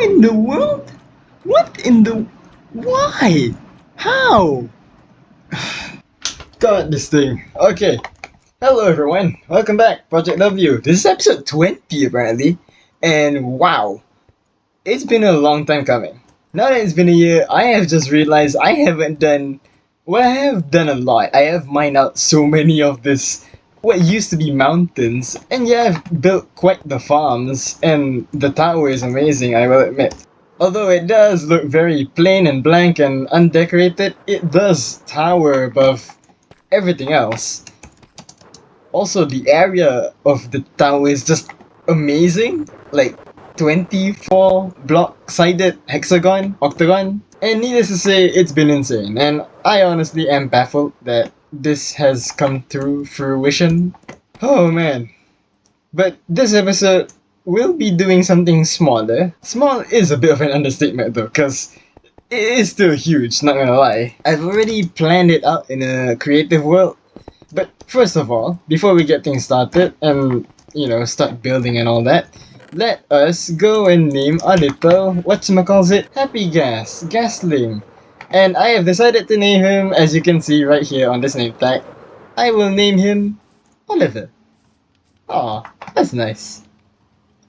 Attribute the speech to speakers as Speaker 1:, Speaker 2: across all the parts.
Speaker 1: in the world? What in the... Why? How? God, this thing. Okay. Hello everyone. Welcome back, Project W. This is episode 20 apparently. And wow, it's been a long time coming. Now that it's been a year, I have just realized I haven't done... Well, I have done a lot. I have mined out so many of this... What used to be mountains. And yeah, I've built quite the farms. And the tower is amazing, I will admit. Although it does look very plain and blank and undecorated, it does tower above everything else. Also, the area of the tower is just amazing. Like 24 block sided hexagon, octagon. And needless to say, it's been insane. And I honestly am baffled that this has come to fruition. Oh man. But this episode, we'll be doing something smaller. Small is a bit of an understatement though, because it is still huge, not gonna lie. I've already planned it out in a creative world. But first of all, before we get things started and, start building and all that, let us go and name our little, whatchamacallit, Happy Gasling. And I have decided to name him, as you can see right here on this name tag, I will name him Oliver. Aw, that's nice.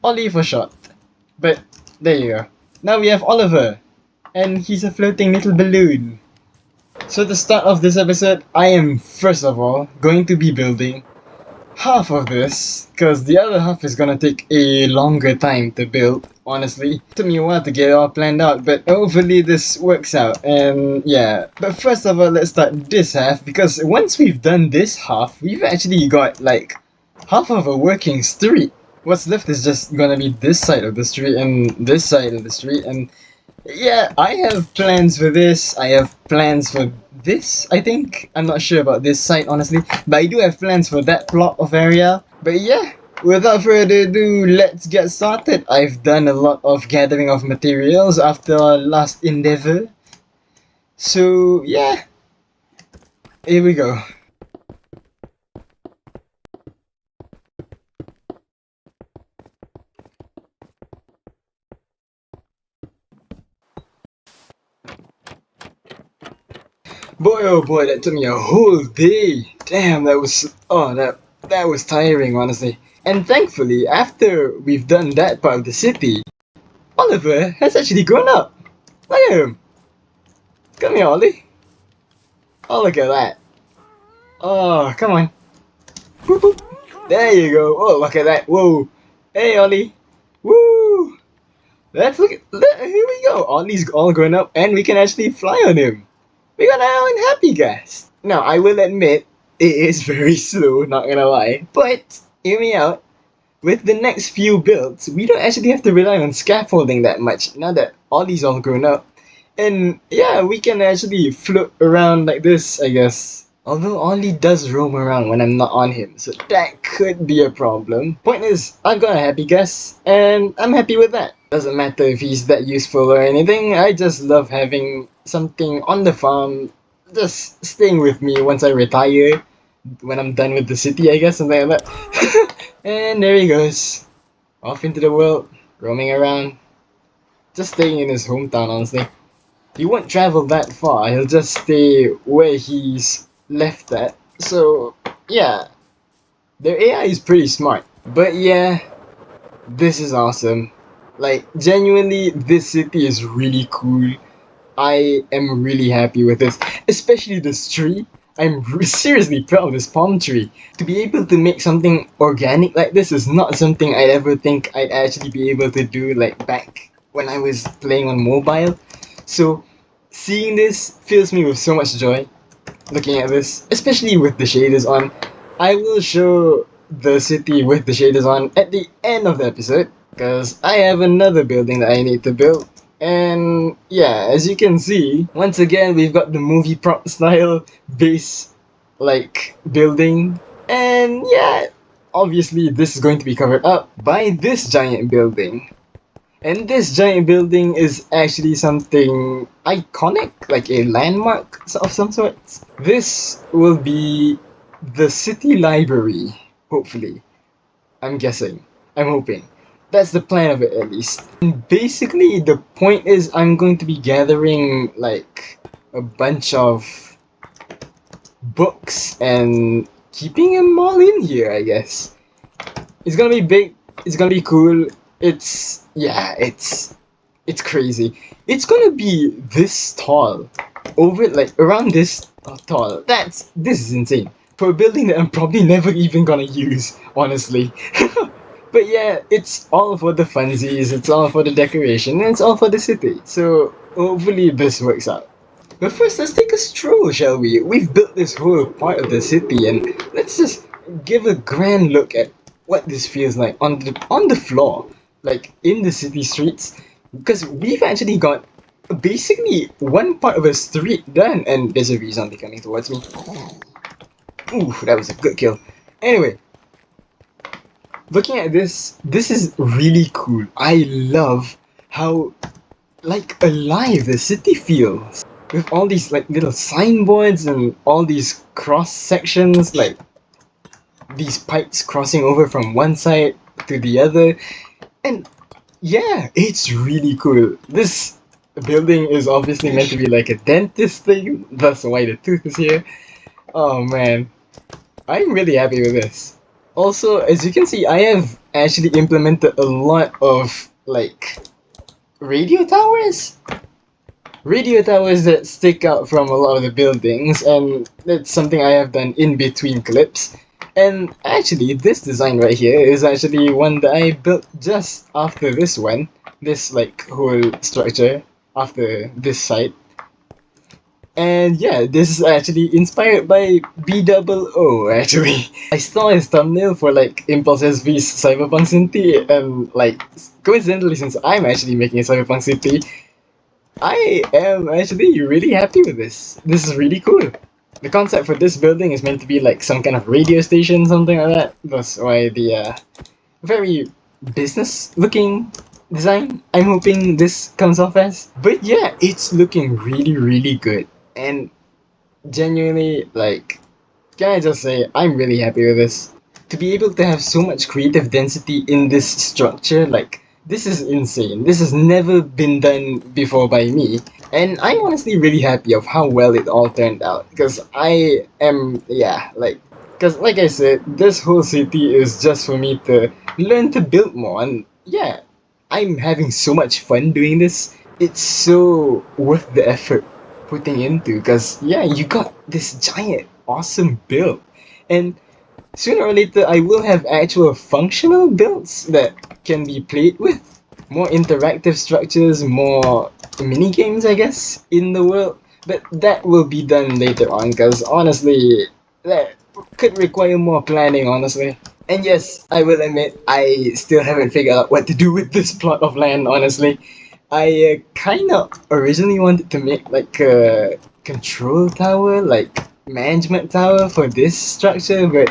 Speaker 1: Ollie for short. But there you go. Now we have Oliver. And he's a floating little balloon. So to start off this episode, I am first of all going to be building half of this, because the other half is gonna take a longer time to build, honestly. It took me a while to get it all planned out, but hopefully this works out, and yeah. But first of all, let's start this half, because once we've done this half, we've actually got like half of a working street. What's left is just gonna be this side of the street and this side of the street, and yeah, I have plans for this. I have plans for this, I think. I'm not sure about this site, honestly. But I do have plans for that plot of area. But yeah, without further ado, let's get started. I've done a lot of gathering of materials after our last endeavor. So yeah, here we go. Boy, oh boy, that took me a whole day. Damn, that was tiring, honestly. And thankfully, after we've done that part of the city, Oliver has actually grown up. Look at him. Come here, Ollie. Oh, look at that. Oh, come on. Boop, boop. There you go. Oh, look at that. Whoa. Hey, Ollie. Woo. Here we go. Ollie's all grown up, and we can actually fly on him. We got our own Happy Gas. Now, I will admit, it is very slow, not gonna lie. But, hear me out. With the next few builds, we don't actually have to rely on scaffolding that much, now that Ollie's all grown up. And yeah, we can actually float around like this, I guess. Although Ollie does roam around when I'm not on him, so that could be a problem. Point is, I've got a Happy Gas, and I'm happy with that. Doesn't matter if he's that useful or anything, I just love having something on the farm just staying with me once I retire. When I'm done with the city, I guess, something like that. And there he goes. Off into the world, roaming around. Just staying in his hometown, honestly. He won't travel that far, he'll just stay where he's left at. So, yeah. Their AI is pretty smart. But yeah, this is awesome. Like, genuinely, this city is really cool. I am really happy with this, especially this tree. I'm seriously proud of this palm tree. To be able to make something organic like this is not something I'd ever think I'd actually be able to do like back when I was playing on mobile. So seeing this fills me with so much joy. Looking at this, especially with the shaders on. I will show the city with the shaders on at the end of the episode, because I have another building that I need to build. And yeah, as you can see, once again we've got the movie prop style base like building. And yeah, obviously this is going to be covered up by this giant building. And this giant building is actually something iconic, like a landmark of some sort. This will be the city library, hopefully. I'm guessing. I'm hoping. That's the plan of it, at least. And basically, the point is I'm going to be gathering like a bunch of books and keeping them all in here, I guess. It's gonna be big. It's gonna be cool. It's crazy. It's gonna be this tall, over like around this tall. This is insane for a building that I'm probably never even gonna use, honestly. But yeah, it's all for the funsies. It's all for the decoration. And it's all for the city. So hopefully this works out. But first, let's take a stroll, shall we? We've built this whole part of the city, and let's just give a grand look at what this feels like on the floor, like in the city streets. Because we've actually got basically one part of a street done, and there's a zombie coming towards me. Ooh, that was a good kill. Anyway, looking at this is really cool. I love how like alive the city feels with all these like little signboards and all these cross sections, like these pipes crossing over from one side to the other. And yeah, it's really cool. This building is obviously meant to be like a dentist thing, that's why the tooth is here. Oh man, I'm really happy with this. Also, as you can see, I have actually implemented a lot of like radio towers that stick out from a lot of the buildings, and that's something I have done in between clips. And actually, this design right here is actually one that I built just after this one, this like whole structure after this site. And yeah, this is actually inspired by B actually. I saw his thumbnail for like Impulse SV's Cyberpunk City, and like coincidentally, since I'm actually making a Cyberpunk City, I am actually really happy with this. This is really cool. The concept for this building is meant to be like some kind of radio station, something like that. That's why the very business looking design I'm hoping this comes off as. But yeah, it's looking really, really good. And genuinely, like, can I just say, I'm really happy with this. To be able to have so much creative density in this structure, like, this is insane. This has never been done before by me. And I'm honestly really happy of how well it all turned out. Because I am, yeah, like, because like I said, this whole city is just for me to learn to build more. And yeah, I'm having so much fun doing this. It's so worth the effort putting into. Because yeah, you got this giant, awesome build. And sooner or later, I will have actual functional builds that can be played with. More interactive structures, more mini games, I guess, in the world. But that will be done later on, because honestly, that could require more planning, honestly. And yes, I will admit, I still haven't figured out what to do with this plot of land, honestly. I kind of originally wanted to make like a control tower, like management tower for this structure, but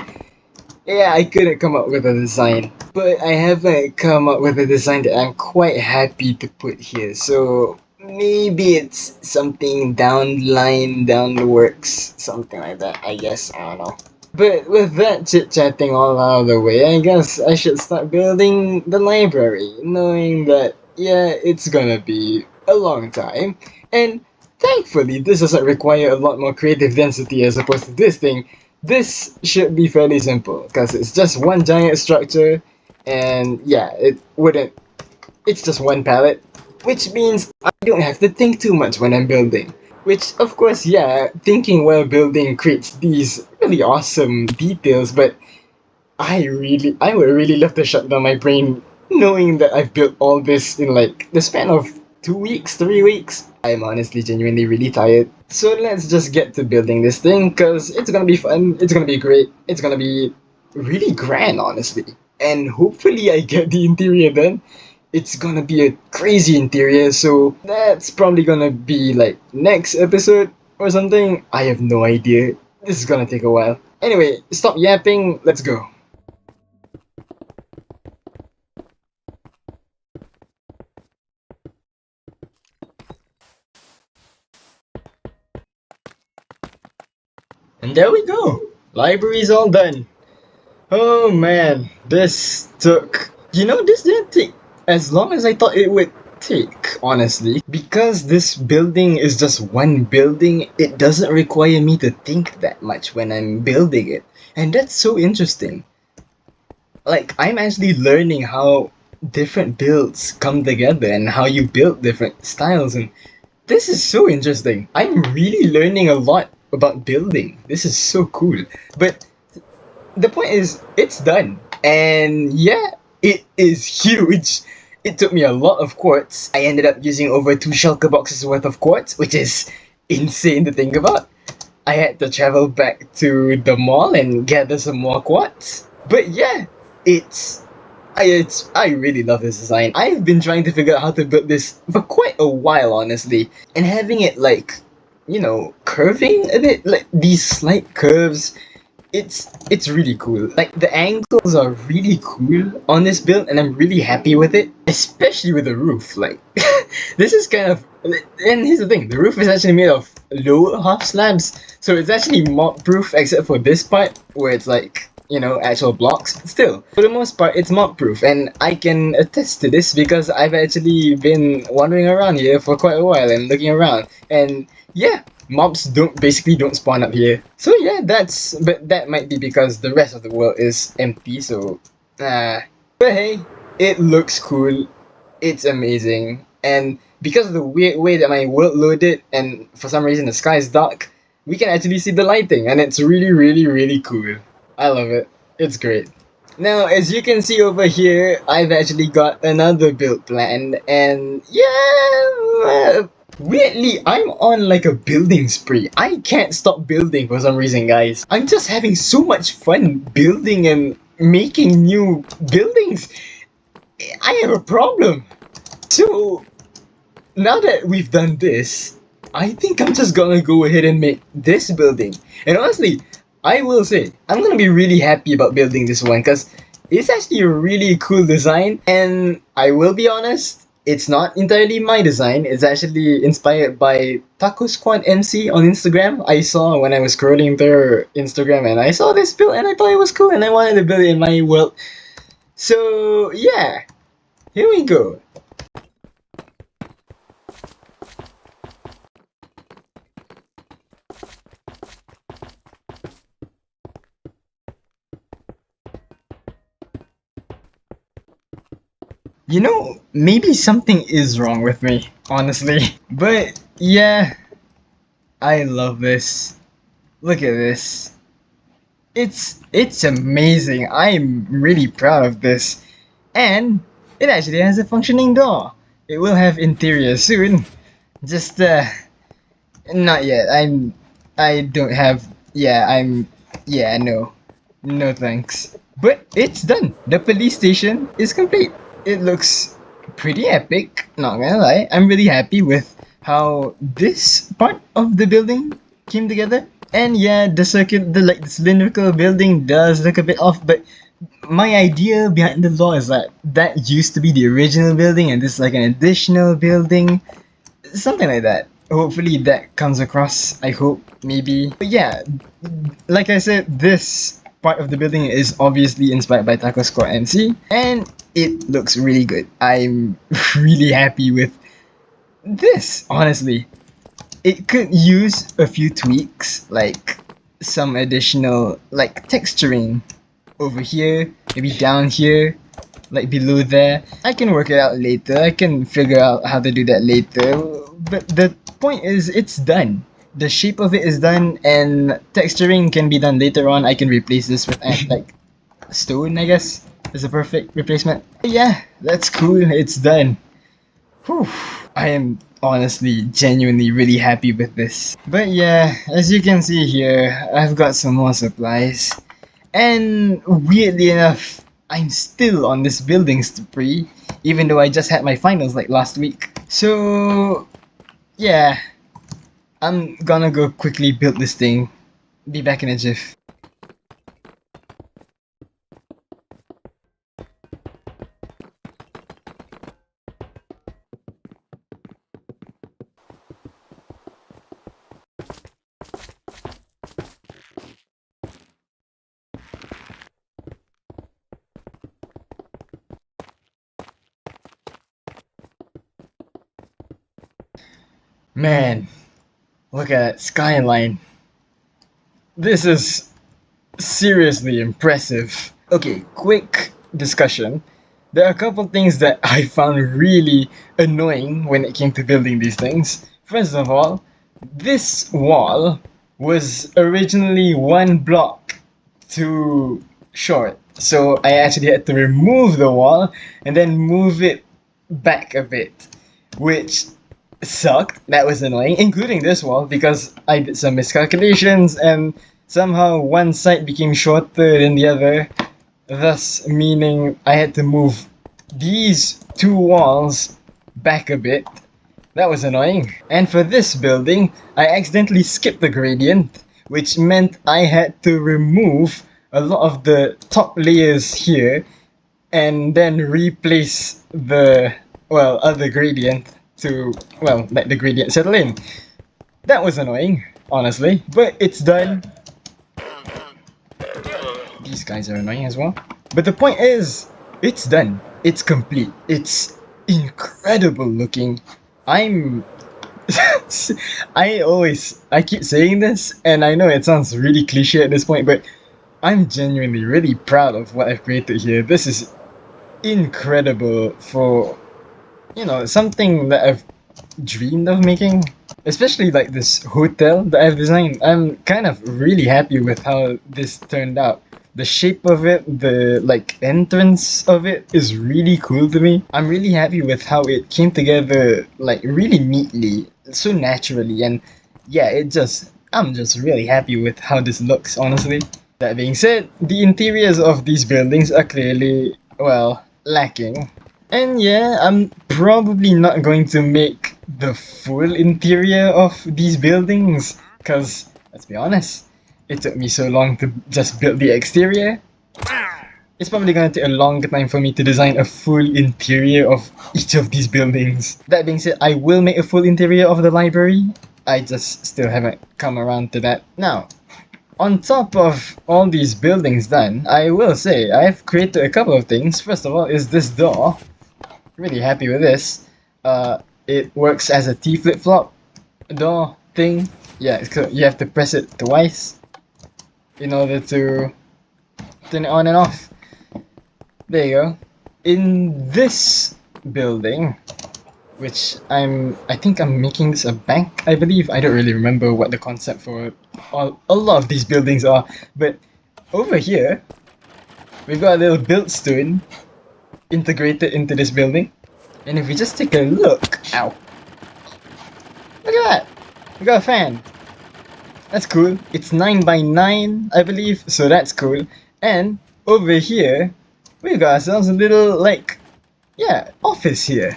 Speaker 1: yeah, I couldn't come up with a design. But I haven't come up with a design that I'm quite happy to put here. So maybe it's something down the line, down the works, something like that, I guess. I don't know. But with that chit chatting all out of the way, I guess I should start building the library, knowing that, yeah, it's gonna be a long time. And thankfully, this doesn't require a lot more creative density as opposed to this thing. This should be fairly simple, because it's just one giant structure, and yeah, it's just one palette, which means I don't have to think too much when I'm building. Which, of course, yeah, thinking while building creates these really awesome details, but I would really love to shut down my brain knowing that I've built all this in like the span of 2 weeks, 3 weeks. I'm honestly genuinely really tired. So let's just get to building this thing, because it's gonna be fun, it's gonna be great, it's gonna be really grand, honestly. And hopefully I get the interior done. It's gonna be a crazy interior, so that's probably gonna be like next episode or something. I have no idea. This is gonna take a while. Anyway, stop yapping, let's go. And there we go. Library's all done. Oh man, this took This didn't take as long as I thought it would take, honestly. Because this building is just one building, it doesn't require me to think that much when I'm building it. And that's so interesting. Like, I'm actually learning how different builds come together and how you build different styles. And this is so interesting. I'm really learning a lot about building. This is so cool. But the point is, it's done. And yeah, it is huge. It took me a lot of quartz. I ended up using over two shulker boxes worth of quartz, which is insane to think about. I had to travel back to the mall and gather some more quartz. But yeah, I really love this design. I've been trying to figure out how to build this for quite a while, honestly, and having it like, curving a bit, like these slight curves, it's really cool. Like the angles are really cool on this build, and I'm really happy with it, especially with the roof. Like this is kind of, and here's the thing: the roof is actually made of low half slabs, so it's actually mob proof except for this part where it's like actual blocks. Still, for the most part, it's mob proof, and I can attest to this because I've actually been wandering around here for quite a while and looking around, and yeah, mobs don't spawn up here. So yeah, but that might be because the rest of the world is empty. So, but hey, it looks cool. It's amazing, and because of the weird way that my world loaded, and for some reason the sky is dark, we can actually see the lighting, and it's really, really, really cool. I love it. It's great. Now, as you can see over here, I've actually got another build planned, and yeah, weirdly, I'm on like a building spree. I can't stop building for some reason, guys. I'm just having so much fun building and making new buildings. I have a problem. So, now that we've done this, I think I'm just gonna go ahead and make this building. And honestly, I will say, I'm gonna be really happy about building this one because it's actually a really cool design. And I will be honest, it's not entirely my design. It's actually inspired by Taco Squad MC on Instagram. I saw when I was scrolling their Instagram and I saw this build and I thought it was cool and I wanted to build it in my world. So yeah, here we go. Maybe something is wrong with me, honestly. But yeah, I love this. Look at this. It's amazing. I'm really proud of this. And it actually has a functioning door. It will have interior soon. Just not yet. I don't have yeah, no. No thanks. But it's done. The police station is complete. It looks pretty epic, not gonna lie. I'm really happy with how this part of the building came together. And yeah, the cylindrical building does look a bit off, but my idea behind the law is that used to be the original building and this is like an additional building, something like that. Hopefully that comes across. I hope, maybe. But yeah, like I said, this part of the building is obviously inspired by Taco Squad MC, and it looks really good. I'm really happy with this, honestly. It could use a few tweaks, like some additional like texturing over here, maybe down here, like below there. I can work it out later. I can figure out how to do that later. But the point is, it's done. The shape of it is done, and texturing can be done later on. I can replace this with like stone, I guess, is a perfect replacement. Yeah, that's cool. It's done. Whew. I am honestly, genuinely really happy with this. But yeah, as you can see here, I've got some more supplies. And weirdly enough, I'm still on this building spree, even though I just had my finals like last week. So, yeah, I'm gonna go quickly build this thing. Be back in a jiff. Man, look at that skyline. This is seriously impressive. Okay, quick discussion. There are a couple things that I found really annoying when it came to building these things. First of all, this wall was originally one block too short. So I actually had to remove the wall and then move it back a bit, which sucked. That was annoying, including this wall because I did some miscalculations and somehow one side became shorter than the other, thus meaning I had to move these two walls back a bit. That was annoying. And for this building, I accidentally skipped the gradient, which meant I had to remove a lot of the top layers here and then replace the, well, other gradient to, well, let the gradient settle in. That was annoying, honestly, but it's done. These guys are annoying as well. But the point is, it's done. It's complete. It's incredible looking. I'm I keep saying this and I know it sounds really cliche at this point, but I'm genuinely really proud of what I've created here. This is incredible for, something that I've dreamed of making. Especially like this hotel that I've designed. I'm kind of really happy with how this turned out. The shape of it, the like entrance of it is really cool to me. I'm really happy with how it came together like really neatly, so naturally, and yeah, I'm just really happy with how this looks, honestly. That being said, the interiors of these buildings are clearly, well, lacking. And yeah, I'm probably not going to make the full interior of these buildings, because, let's be honest, it took me so long to just build the exterior. It's probably gonna take a longer time for me to design a full interior of each of these buildings. That being said, I will make a full interior of the library. I just still haven't come around to that. Now, on top of all these buildings done, I will say I've created a couple of things. First of all is this door. Really happy with this. It works as a T flip-flop door thing. Yeah, you have to press it twice in order to turn it on and off. There you go. In this building, which I think I'm making this a bank, I believe. I don't really remember what the concept for a lot of these buildings are, but over here, we've got a little build stone integrated into this building. And if we just take a look, ow, look at that, we got a fan. That's cool. It's 9 by 9, I believe, so that's cool. And over here, we got ourselves a little, like, yeah, office here.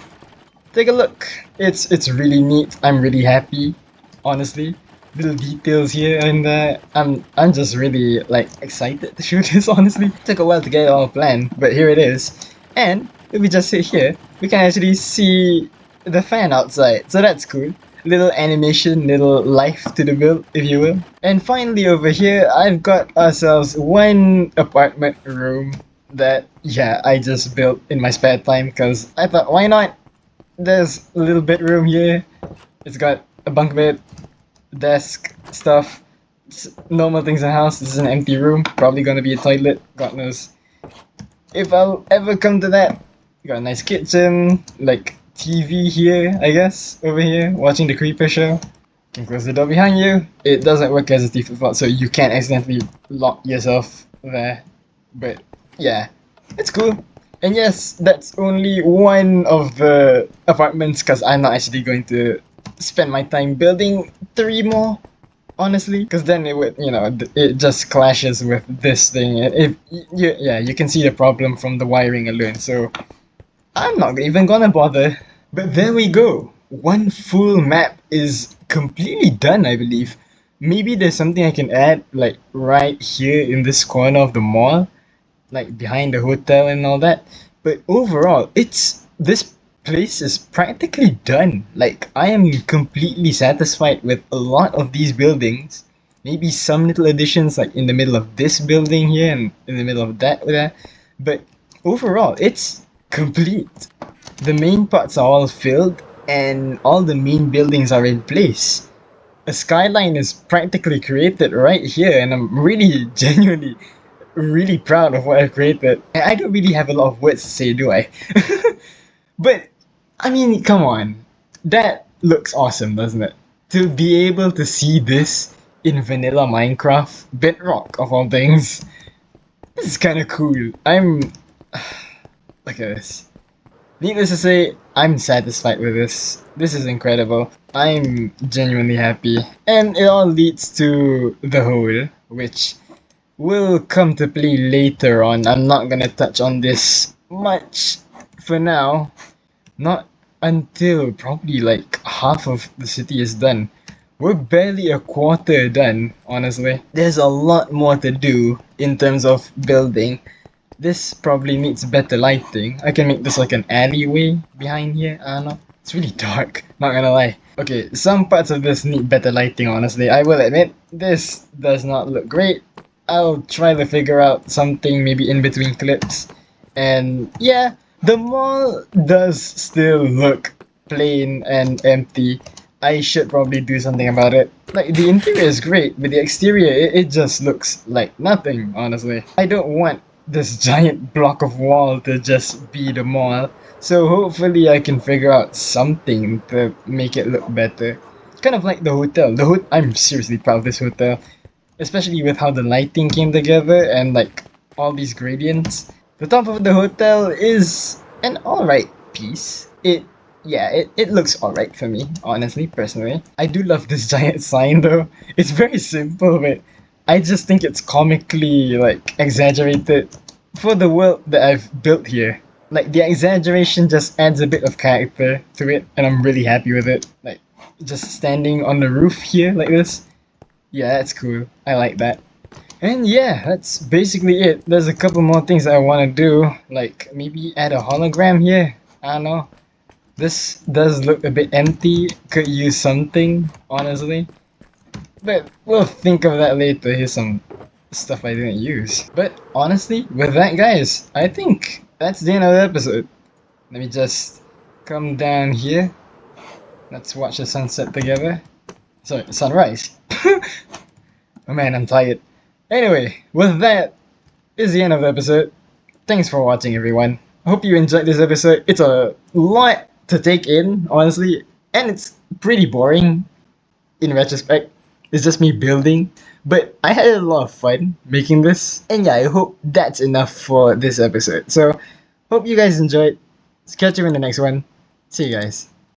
Speaker 1: Take a look. It's really neat. I'm really happy, honestly. Little details here, and I'm just really like excited to shoot this. Honestly, took a while to get it all planned, but here it is. And if we just sit here, we can actually see the fan outside, so that's cool. Little animation, little life to the build, if you will. And finally over here, I've got ourselves one apartment room that, yeah, I just built in my spare time because I thought, why not? There's a little bedroom here. It's got a bunk bed, desk, stuff. Normal things in the house. This is an empty room. Probably gonna be a toilet. God knows. If I'll ever come to that. Got a nice kitchen, like TV here, I guess, over here, watching the Creeper show. Can close the door behind you. It doesn't work as a default, so you can't accidentally lock yourself there. But yeah, it's cool. And yes, that's only one of the apartments because I'm not actually going to spend my time building 3 more, honestly, because then it would, it just clashes with this thing. Yeah, you can see the problem from the wiring alone, so I'm not even gonna bother. But there we go. One full map is completely done, I believe. Maybe there's something I can add, like right here in this corner of the mall, like behind the hotel and all that. But overall, this place is practically done. Like I am completely satisfied with a lot of these buildings. Maybe some little additions like in the middle of this building here and in the middle of that there. But overall, it's complete. The main parts are all filled. and all the main buildings are in place. A skyline is practically created right here, and I'm really genuinely really proud of what I've created. And I don't really have a lot of words to say, do I? But I mean, come on. That looks awesome, doesn't it? To be able to see this in vanilla Minecraft, Bedrock of all things, this is kind of cool. Look at this. Needless to say, I'm satisfied with this. This is incredible. I'm genuinely happy. And it all leads to the hole, which will come to play later on. I'm not gonna touch on this much for now. Not until probably like half of the city is done. We're barely a quarter done, honestly. There's a lot more to do in terms of building. This probably needs better lighting. I can make this like an alleyway behind here. I don't know. It's really dark, not gonna lie. Okay, some parts of this need better lighting, honestly. I will admit, this does not look great. I'll try to figure out something maybe in between clips. And yeah, the mall does still look plain and empty. I should probably do something about it. Like, the interior is great, but the exterior, it just looks like nothing, honestly. I don't want this giant block of wall to just be the mall. So hopefully I can figure out something to make it look better. Kind of like the hotel. I'm seriously proud of this hotel, especially with how the lighting came together and like all these gradients. The top of the hotel is an alright piece. It looks alright for me, honestly, personally. I do love this giant sign though. It's very simple, but I just think it's comically like exaggerated for the world that I've built here. Like the exaggeration just adds a bit of character to it, and I'm really happy with it. Like just standing on the roof here like this. Yeah, that's cool. I like that. And yeah, that's basically it. There's a couple more things I want to do, like maybe add a hologram here. I don't know. This does look a bit empty. Could use something, honestly. But we'll think of that later. Here's some stuff I didn't use. But honestly, with that, guys, I think that's the end of the episode. Let me just come down here. Let's watch the sunset together. Sorry, sunrise. Oh man, I'm tired. Anyway, with that is the end of the episode. Thanks for watching, everyone. I hope you enjoyed this episode. It's a lot to take in, honestly, and it's pretty boring in retrospect. It's just me building, but I had a lot of fun making this. And yeah, I hope that's enough for this episode. So, hope you guys enjoyed. Catch you in the next one. See you guys.